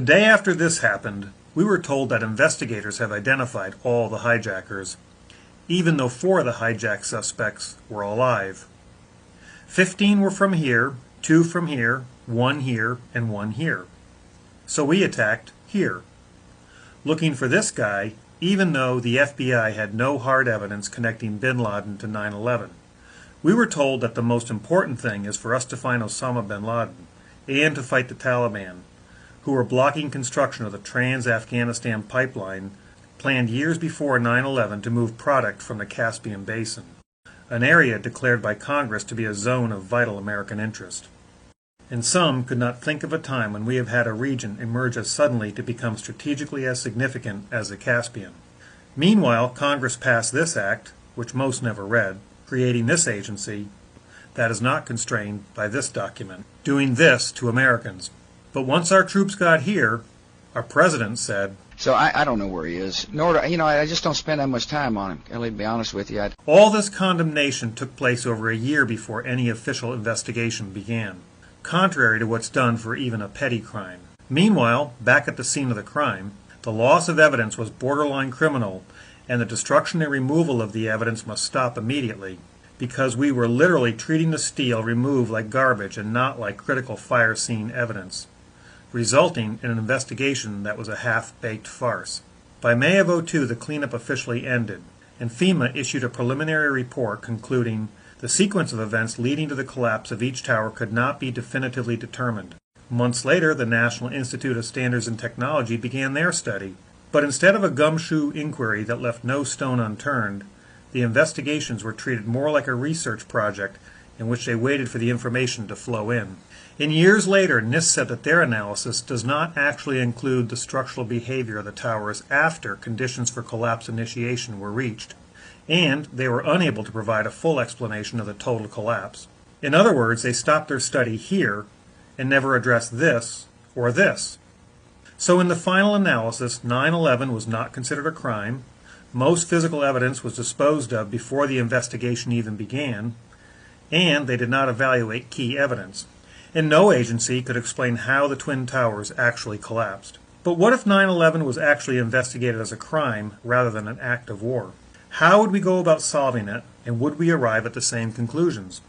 The day after this happened, we were told that investigators have identified all the hijackers, even though 4 of the hijack suspects were alive. 15 were from here, 2 from here, 1 here, and 1 here. So we attacked here, looking for this guy, even though the FBI had no hard evidence connecting bin Laden to 9/11. We were told that the most important thing is for us to find Osama bin Laden and to fight the Taliban, who were blocking construction of the Trans-Afghanistan pipeline planned years before 9/11 to move product from the Caspian Basin, an area declared by Congress to be a zone of vital American interest. And some could not think of a time when we have had a region emerge as suddenly to become strategically as significant as the Caspian. Meanwhile, Congress passed this act, which most never read, creating this agency that is not constrained by this document, doing this to Americans. But once our troops got here, our president said, So I don't know where he is, nor do, I just don't spend that much time on him, Kelly, to be honest with you. All this condemnation took place over a year before any official investigation began, contrary to what's done for even a petty crime. Meanwhile, back at the scene of the crime, the loss of evidence was borderline criminal, and the destruction and removal of the evidence must stop immediately, because we were literally treating the steel removed like garbage and not like critical fire scene evidence, resulting in an investigation that was a half-baked farce. By May of '02, the cleanup officially ended, and FEMA issued a preliminary report concluding the sequence of events leading to the collapse of each tower could not be definitively determined. Months later, the National Institute of Standards and Technology began their study, but instead of a gumshoe inquiry that left no stone unturned, the investigations were treated more like a research project in which they waited for the information to flow in. And years later, NIST said that their analysis does not actually include the structural behavior of the towers after conditions for collapse initiation were reached, and they were unable to provide a full explanation of the total collapse. In other words, they stopped their study here and never addressed this or this. So in the final analysis, 9/11 was not considered a crime, most physical evidence was disposed of before the investigation even began, and they did not evaluate key evidence. And no agency could explain how the Twin Towers actually collapsed. But what if 9/11 was actually investigated as a crime rather than an act of war? How would we go about solving it, and would we arrive at the same conclusions?